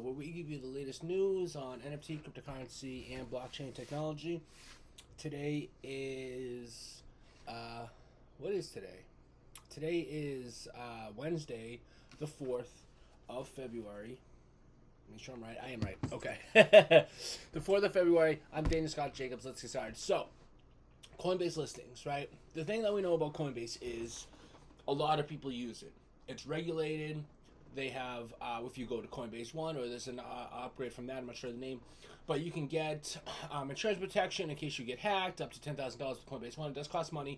where we give you the latest news on NFT, cryptocurrency, and blockchain technology. Today is, what is today? Today is Wednesday, the 4th of February. Make sure I'm right. I am right. Okay. The 4th of February. I'm Daniel Scott Jacobs. Let's get started. So, Coinbase listings, right? The thing that we know about Coinbase is a lot of people use it. It's regulated. They have, if you go to Coinbase One, or there's an upgrade from that, I'm not sure the name, but you can get insurance protection in case you get hacked, up to $10,000 with Coinbase One. It does cost money,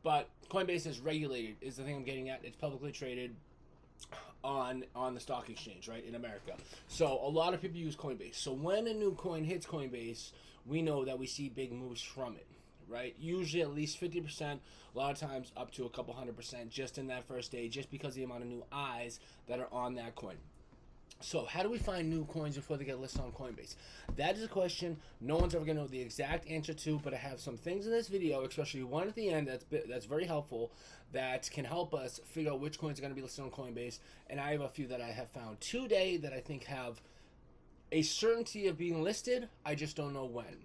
but Coinbase is regulated, is the thing I'm getting at. It's publicly traded on the stock exchange, right, in America. So a lot of people use Coinbase. So when a new coin hits Coinbase, we know that we see big moves from it, right? Usually at least 50%, a lot of times up to a couple 100% just in that first day, just because of the amount of new eyes that are on that coin. So how do we find new coins before they get listed on Coinbase? That is a question no one's ever going to know the exact answer to, but I have some things in this video, especially one at the end that's very helpful, that can help us figure out which coins are going to be listed on Coinbase. And I have a few that I have found today that I think have a certainty of being listed. I just don't know when.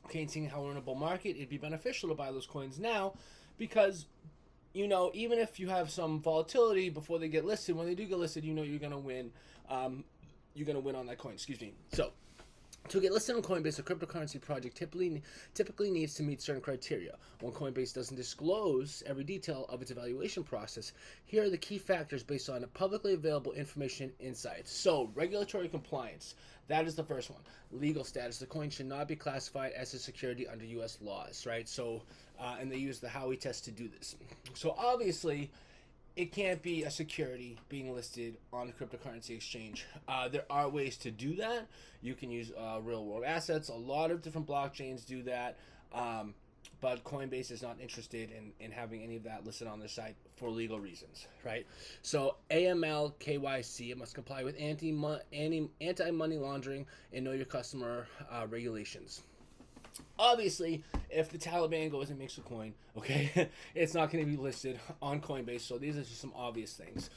Okay, and seeing how we're in a bull market, it'd be beneficial to buy those coins now because, you know, even if you have some volatility before they get listed, when they do get listed, you know you're going to win. You're going to win on that coin, excuse me. So, to get listed on Coinbase, a cryptocurrency project typically needs to meet certain criteria. When Coinbase doesn't disclose every detail of its evaluation process, here are the key factors based on publicly available information insights. So, regulatory compliance. That is the first one. Legal status. The coin should not be classified as a security under U.S. laws, right? So, and they use the Howey test to do this. So, obviously, it can't be a security being listed on a cryptocurrency exchange. There are ways to do that. You can use real-world assets. A lot of different blockchains do that. But Coinbase is not interested in having any of that listed on their site for legal reasons, right? So AML, KYC, it must comply with anti-money laundering and know your customer regulations. Obviously, if the Taliban goes and makes a coin, okay, it's not going to be listed on Coinbase. So these are just some obvious things.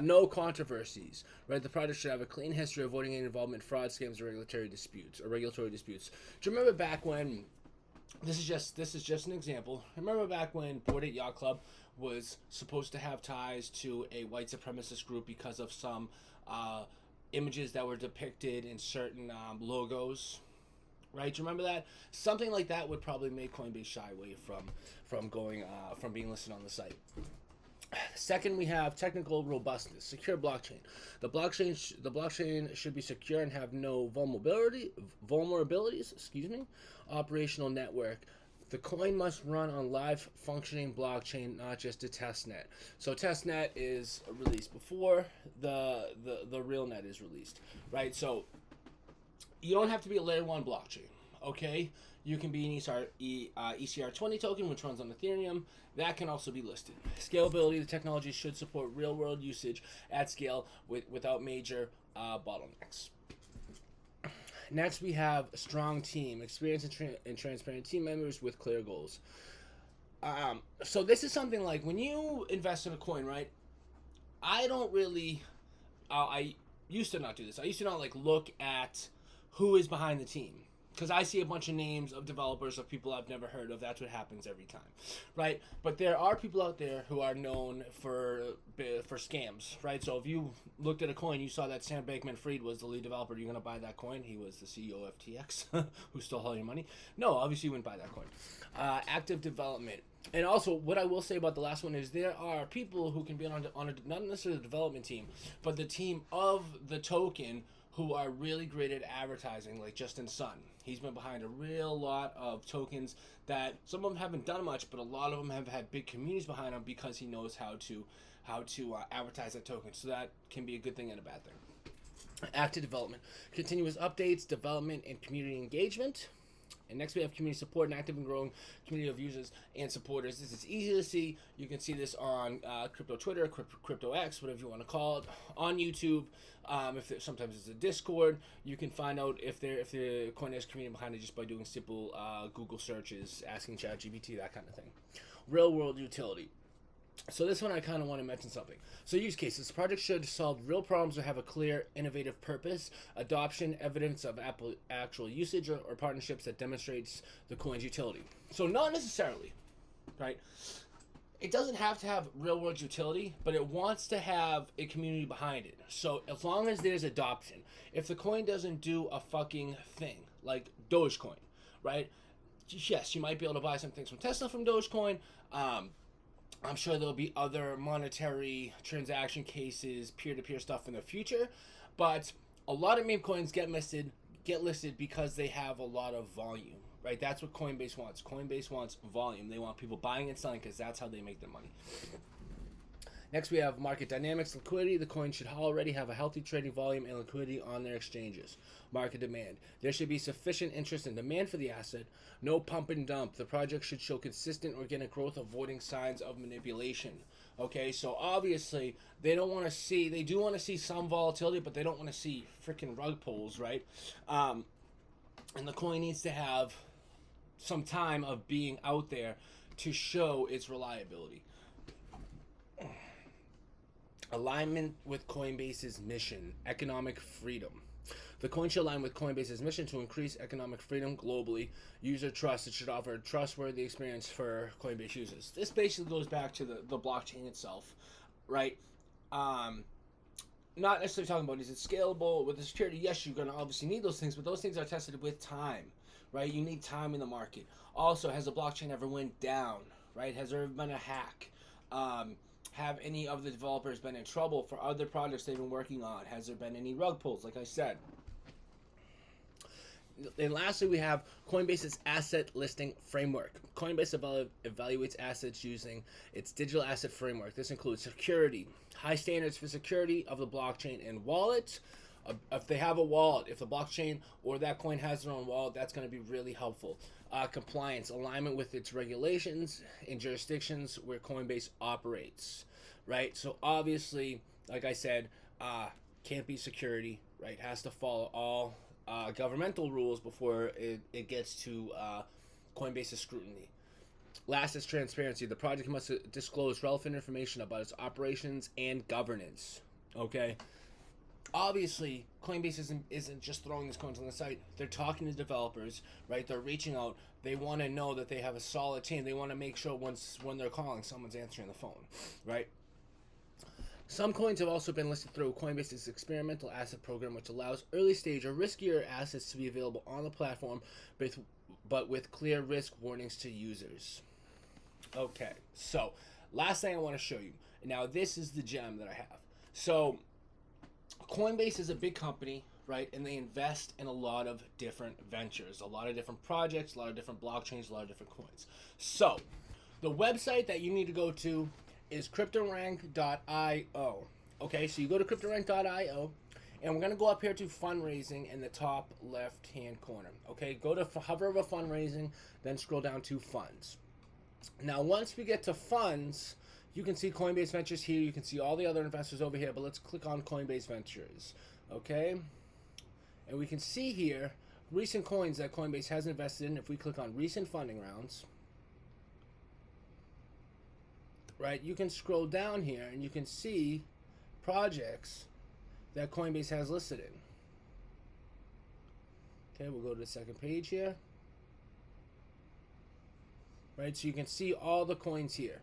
No controversies, right? The project should have a clean history, avoiding any involvement in fraud, scams, or regulatory disputes. Do you remember back when? This is just an example. Remember back when Bored Ape Yacht Club was supposed to have ties to a white supremacist group because of some images that were depicted in certain logos, right? Do you remember that? Something like that would probably make Coinbase shy away from being listed on the site. Second, we have technical robustness, secure blockchain. The blockchain should be secure and have no vulnerabilities. Operational network. The coin must run on live functioning blockchain, not just a testnet. So testnet is released before the real net is released, right? So you don't have to be a layer 1 blockchain, okay? You can be an ECR20 token, which runs on Ethereum. That can also be listed. Scalability, the technology should support real-world usage at scale without major bottlenecks. Next, we have a strong team, experienced and transparent team members with clear goals. So this is something like when you invest in a coin, right? I don't really, I used to not do this. I used to not look at who is behind the team. Because I see a bunch of names of developers of people I've never heard of. That's what happens every time, right? But there are people out there who are known for scams, right? So if you looked at a coin, you saw that Sam Bankman-Fried was the lead developer. You're going to buy that coin. He was the CEO of FTX, who stole all your money. No, obviously you wouldn't buy that coin. Active development. And also, what I will say about the last one is there are people who can be on a not necessarily the development team, but the team of the token who are really great at advertising, like Justin Sun. He's been behind a real lot of tokens that some of them haven't done much, but a lot of them have had big communities behind them because he knows how to advertise that token. So that can be a good thing and a bad thing. Active development, continuous updates, development, and community engagement. And next we have community support, an active and growing community of users and supporters. This is easy to see. You can see this on crypto Twitter, crypto X, whatever you want to call it, on YouTube. Sometimes it's a Discord. You can find out if the coin has community behind it just by doing simple Google searches, asking ChatGPT, that kind of thing. Real world utility. So this one I kind of want to mention something. So use cases. The project should solve real problems or have a clear, innovative purpose. Adoption, evidence of actual usage or partnerships that demonstrates the coin's utility. So not necessarily, right? It doesn't have to have real world utility, but it wants to have a community behind it. So as long as there's adoption, if the coin doesn't do a fucking thing, like Dogecoin, right? Yes, you might be able to buy some things from Tesla from Dogecoin. I'm sure there'll be other monetary transaction cases, peer-to-peer stuff in the future, but a lot of meme coins get listed because they have a lot of volume, right? That's what Coinbase wants. Coinbase wants volume. They want people buying and selling because that's how they make their money. Next, we have market dynamics, liquidity. The coin should already have a healthy trading volume and liquidity on their exchanges. Market demand. There should be sufficient interest and demand for the asset. No pump and dump. The project should show consistent organic growth, avoiding signs of manipulation. Okay, so obviously they do want to see some volatility, but they don't want to see freaking rug pulls, right? And the coin needs to have some time of being out there to show its reliability. Alignment with Coinbase's mission, economic freedom. The coin should align with Coinbase's mission to increase economic freedom globally. User trust. It should offer a trustworthy experience for Coinbase users. This basically goes back to the blockchain itself, right? Not necessarily talking about is it scalable with the security. Yes, you're going to obviously need those things, but those things are tested with time, right? You need time in the market. Also, has the blockchain ever went down, right? Has there ever been a hack? Have any of the developers been in trouble for other projects they've been working on? Has there been any rug pulls, like I said? And lastly, we have Coinbase's asset listing framework. Coinbase evaluates assets using its digital asset framework. This includes security, high standards for security of the blockchain and wallet. If they have a wallet, if the blockchain or that coin has their own wallet, that's going to be really helpful. Compliance, alignment with its regulations in jurisdictions where Coinbase operates, right? So obviously, like I said, can't be security, right? Has to follow all governmental rules before it gets to Coinbase's scrutiny. Last is transparency. The project must disclose relevant information about its operations and governance. Okay? Obviously, Coinbase isn't just throwing these coins on the site. They're talking to developers, right? They're reaching out. They want to know that they have a solid team. They want to make sure when they're calling, someone's answering the phone, right? Some coins have also been listed through Coinbase's experimental asset program, which allows early stage or riskier assets to be available on the platform, but with clear risk warnings to users. Okay, so last thing I want to show you. Now, this is the gem that I have. So, Coinbase is a big company, right? And they invest in a lot of different ventures, a lot of different projects, a lot of different blockchains, a lot of different coins. So, the website that you need to go to is cryptorank.io. Okay, so you go to cryptorank.io, and we're going to go up here to fundraising in the top left-hand corner. Okay, go to hover over fundraising, then scroll down to funds. Now, once we get to funds, you can see Coinbase Ventures here. You can see all the other investors over here, but let's click on Coinbase Ventures. Okay, and we can see here recent coins that Coinbase has invested in. If we click on recent funding rounds, right, you can scroll down here and you can see projects that Coinbase has listed in. Okay, we'll go to the second page here. Right, so you can see all the coins here.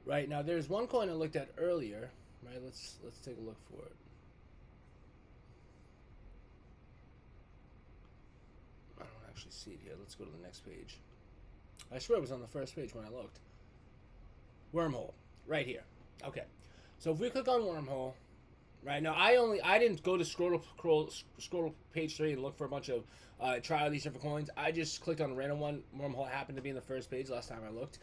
Right, now there's one coin I looked at earlier. Right, let's take a look for it. I don't actually see it here. Let's go to the next page. I swear it was on the first page when I looked. Wormhole, right here. Okay, so if we click on Wormhole, right now I didn't go to scroll to page 3 and look for a bunch of try all these different coins. I just clicked on a random one. Wormhole happened to be in the first page last time I looked.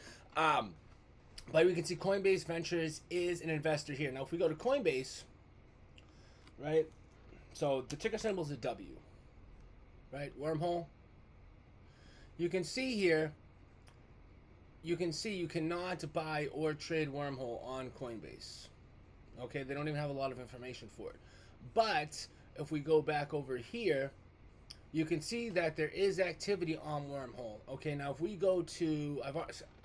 But we can see Coinbase Ventures is an investor here. Now, if we go to Coinbase, right, so the ticker symbol is a W, right, Wormhole. You can see here, you cannot buy or trade Wormhole on Coinbase. Okay, they don't even have a lot of information for it. But if we go back over here, you can see that there is activity on Wormhole. Okay, now if we go to, I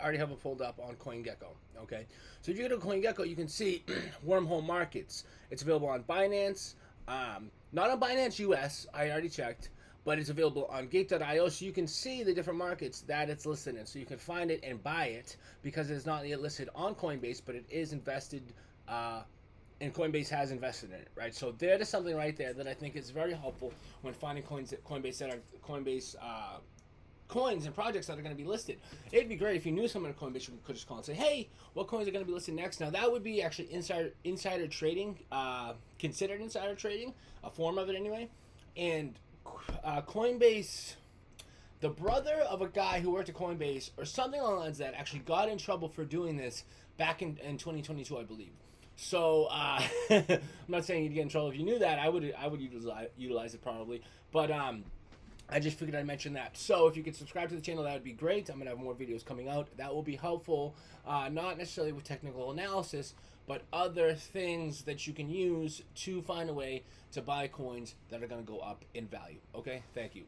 already have it pulled up on CoinGecko. Okay, so if you go to CoinGecko, you can see Wormhole Markets. It's available on Binance, not on Binance US. I already checked, but it's available on Gate.io, so you can see the different markets that it's listed in. So you can find it and buy it because it's not yet listed on Coinbase, but it is invested. And Coinbase has invested in it, right? So there is something right there that I think is very helpful when finding coins at Coinbase that are Coinbase coins and projects that are going to be listed. It'd be great if you knew someone at Coinbase, you could just call and say, "Hey, what coins are going to be listed next?" Now that would be actually insider trading, considered insider trading, a form of it anyway. And Coinbase, the brother of a guy who worked at Coinbase or something along the lines of that, actually got in trouble for doing this back in 2022, I believe. So I'm not saying you'd get in trouble if you knew that. I would utilize it probably, but I just figured I'd mention that. So if you could subscribe to the channel, that would be great. I'm gonna have more videos coming out. That will be helpful, not necessarily with technical analysis, but other things that you can use to find a way to buy coins that are gonna go up in value. Okay, thank you.